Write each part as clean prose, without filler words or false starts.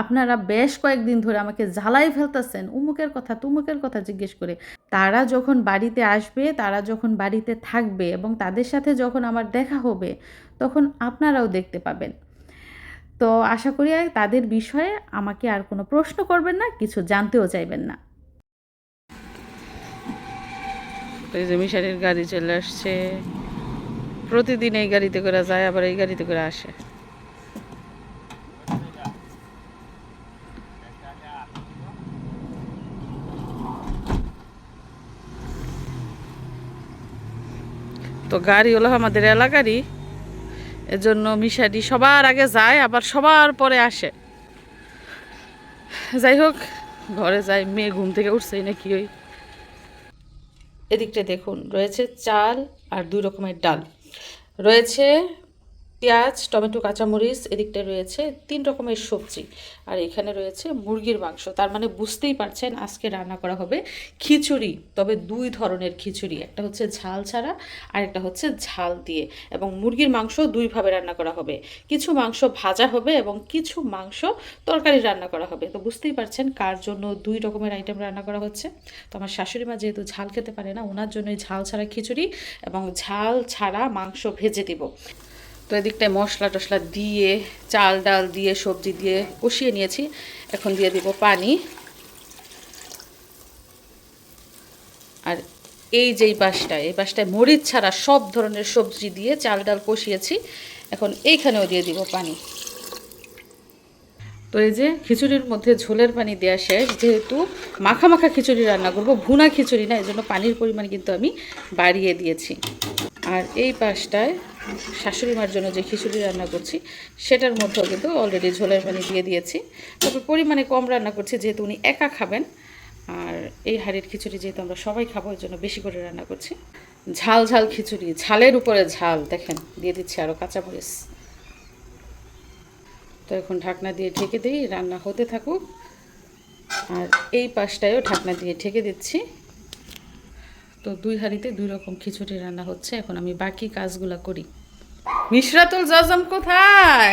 আপনারা বেশ কয়েকদিন ধরে আমাকে জ্বালাই ফেলতেছেন উমুকের কথা তুমুকের কথা জিজ্ঞেস করে। তারা যখন বাড়িতে আসবে, তারা যখন বাড়িতে থাকবে এবং তাদের সাথে যখন আমার দেখা হবে, তখন আপনারাও দেখতে পাবেন। তো আশা করি তাদের বিষয়ে আমাকে আর কোনো প্রশ্ন করবেন না, কিছু জানতেও চাইবেন না। এই যে মিশারির গাড়ি চলে আসছে। প্রতিদিন এই গাড়িতে করে যায়, আবার এই গাড়িতে করে আসে। তো গাড়ি হলো আমাদের এলাকারই, এজন্য মিশারি সবার আগে যায়, আবার সবার পরে আসে। যাই হোক, ঘরে যাই, মেয়ে ঘুম থেকে উঠছেই নাকি ওই। এদিকটা দেখুন, রয়েছে চাল আর 2 রকমের ডাল, রয়েছে পেঁয়াজ, টমেটো, কাঁচামরিচ, এদিকটা রয়েছে 3 রকমের সবজি, আর এখানে রয়েছে মুরগির মাংস। তার মানে বুঝতেই পারছেন আজকে রান্না করা হবে খিচুড়ি, তবে 2 ধরনের খিচুড়ি, একটা হচ্ছে ঝাল ছাড়া আর একটা হচ্ছে ঝাল দিয়ে। এবং মুরগির মাংস 2 ভাবে রান্না করা হবে, কিছু মাংস ভাজা হবে এবং কিছু মাংস তরকারি রান্না করা হবে। তো বুঝতেই পারছেন কার জন্য 2 রকমের আইটেম রান্না করা হচ্ছে। তো আমার শাশুড়ি মা যেহেতু ঝাল খেতে পারে না, ওনার জন্যই ঝাল ছাড়া খিচুড়ি এবং ঝাল ছাড়া মাংস ভেজে দিব। তো এদিকটায় মশলা টশলা দিয়ে, চাল ডাল দিয়ে, সবজি দিয়ে কষিয়ে নিয়েছি। এখন দিয়ে দিব পানি। আর এই পাশটায় মরিচ ছাড়া সব ধরনের সবজি দিয়ে চাল ডাল কষিয়েছি। এখন এইখানেও দিয়ে দিব পানি। তো এই যে খিচুড়ির মধ্যে ঝোলের পানি দেওয়া শেষ। যেহেতু মাখা মাখা খিচুড়ি রান্না করব, ভুনা খিচুড়ি না, এই জন্য পানির পরিমাণ কিন্তু আমি বাড়িয়ে দিয়েছি। আর এই পাশটায় শাশুড়ি মার জন্য যে খিচুড়ি রান্না করছি, সেটার মধ্যেও কিন্তু অলরেডি ঝোলের পানি দিয়ে দিয়েছি। তবে পরিমাণে কম রান্না করছি, যেহেতু উনি একা খাবেন। আর এই হাঁড়ির খিচুড়ি যেহেতু আমরা সবাই খাবো, ওই জন্য বেশি করে রান্না করছি। ঝাল ঝাল খিচুড়ি, ঝালের উপরে ঝাল। দেখেন, দিয়ে দিচ্ছি আরও কাঁচামরিচ। তো এখন ঢাকনা দিয়ে ঢেকে দিই, রান্না হতে থাকুক। আর এই পাশটায়ও ঢাকনা দিয়ে ঢেকে দিচ্ছি। তো 2 হাঁড়িতে 2 রকম খিচুড়ি রান্না হচ্ছে। এখন আমি বাকি কাজগুলো করি। মিশরাতুল জাজম কোথায়?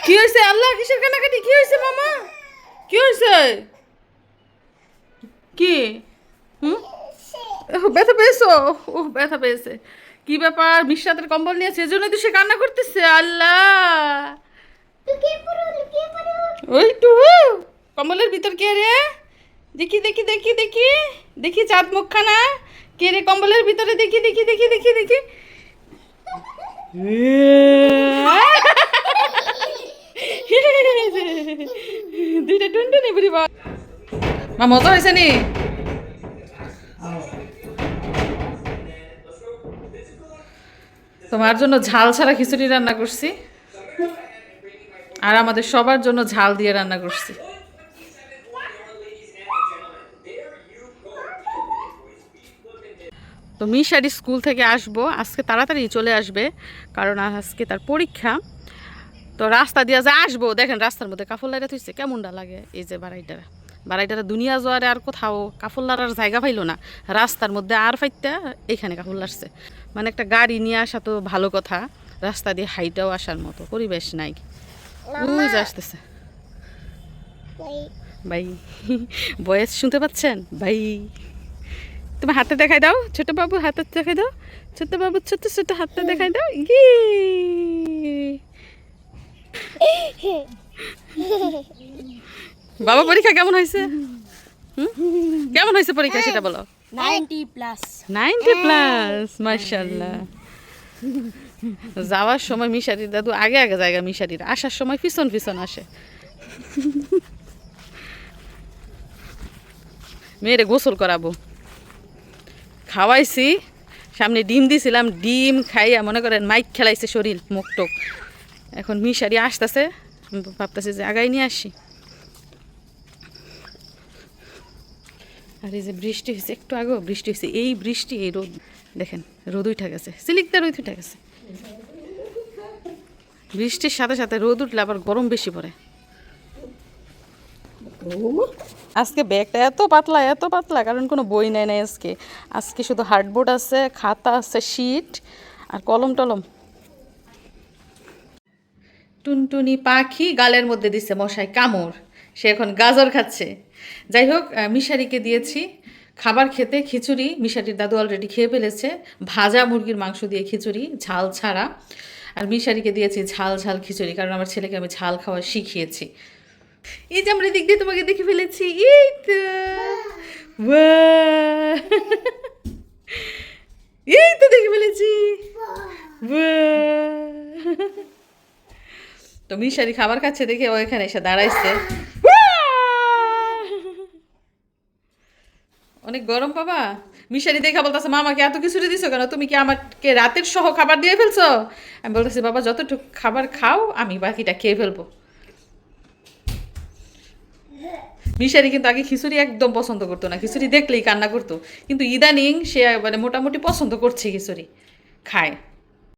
কি হয়েছে? আল্লাহ, কিসের কানাকাটি? কি হয়েছে মামা? কি হয়েছে? কি? হুম, ব্যথা পেয়েছো? ও, ব্যথা পেয়েছে। কি ব্যাপার? মিশরাতের কম্বল নিয়েছে, এজন্যই তো সে কান্না করতেছে। আল্লাহ, ওই টু, কম্বলের ভিতর কে রে? দেখি দেখি দেখি দেখি দেখি চাঁদ মুখখানা। কে রে কম্বলের ভিতরে? দেখি দেখি দেখি দেখি দেখি। দুইটা টুনটুনি বুড়ি বাবা। মা, মজা হয়েছে নি? তোমার জন্য ঝাল ছাড়া খিচুড়ি রান্না করছি, আর আমাদের সবার জন্য ঝাল দিয়ে রান্না করছি। তো মিশারি স্কুল থেকে আসবো, আজকে তাড়াতাড়ি চলে আসবে, কারণ আজকে তার পরীক্ষা। তো রাস্তা দিয়ে যে আসবো, দেখেন রাস্তার মধ্যে কাফল লাইটা থুইছে, কেমনটা লাগে। এই যে বাড়াইটারা দুনিয়া জোয়ারে আর কোথাও কাফল লাড়ার জায়গা পাইলো না, রাস্তার মধ্যে আর ফাইতে এইখানে কাফল লাড়ছে। মানে একটা গাড়ি নিয়ে আসা তো ভালো কথা, রাস্তা দিয়ে হাইটাও আসার মতো পরিবেশ নাই। ওই যে আসতেছে ভাই, বয়েস শুনতে পাচ্ছেন ভাই? তুমি হাতে দেখাই দাও, ছোট বাবু হাতে দেখাই দাও, ছোট বাবু ছোট ছোট হাতটা দেখাই দাও। বাবা, পরীক্ষা কেমন হয়েছে? কেমন হয়েছে পরীক্ষা সেটা বলো। 90+। 90+, মাশাআল্লাহ। যাওয়ার সময় মিশারির দাদু আগে আগে জায়গা, মিশারির আসার সময় পিছন পিছন আসে। মেয়েরে গোসল করাবো, খাওয়াইছি, সামনে ডিম দিছিলাম, ডিম খাইয়া মনে করেন মাইক খেলাইছে শরীর মুখ টুক। এখন মিশারি আসতেছে, ভাবতেছে যে আগাই নিয়ে আসি। আর এই যে বৃষ্টি হয়েছে, একটু আগেও বৃষ্টি হয়েছে। এই বৃষ্টি, এই রোদ, দেখেন রোদ উঠে গেছে, সিলিকটা রোদ উঠে গেছে। বৃষ্টির সাথে সাথে রোদ উঠলে আবার গরম বেশি পড়ে। আজকে ব্যাগটা এত পাতলা, কারণ কোনো বই নেয় নাই আজকে। আজকে শুধু হার্ডবোর্ড আছে, খাতা আছে, শিট আর কলম টলম। টুনটুনি পাখি গালের মধ্যে দিছে মশাই কামড়, সে এখন গাজর খাচ্ছে। যাই হোক, মিশারিকে দিয়েছি খাবার খেতে খিচুড়ি। মিশারির দাদু অলরেডি খেয়ে ফেলেছে ভাজা মুরগির মাংস দিয়ে খিচুড়ি, ঝাল ছাড়া। আর মিশারিকে দিয়েছি ঝাল ঝাল খিচুড়ি, কারণ আমার ছেলেকে আমি ঝাল খাওয়া শিখিয়েছি। এই যে আমরা দিক দিয়ে তোমাকে দেখে ফেলেছি, এই তো বাহ! এই তো দেখে ফেলেছি, বাহ! তো মিশারি খাবার খাচ্ছে দেখে ও এখানে এসে দাঁড়াইছে। অনেক গরম বাবা। মিশারি দেখা বলতেছে মামাকে এত খিচুড়ি দিছো কেন, তুমি কি আমাকে রাতের সহ খাবার দিয়ে ফেলছো? আমি বলতেছি বাবা যতটুকু খাবার খাও, আমি বাকিটা খেয়ে ফেলবো। মিশারি কিন্তু আগে খিচুড়ি একদম পছন্দ করতো না, খিচুড়ি দেখলেই কান্না করতো, কিন্তু ইদানিং সে মানে মোটামুটি পছন্দ করছে, খিচুড়ি খায়।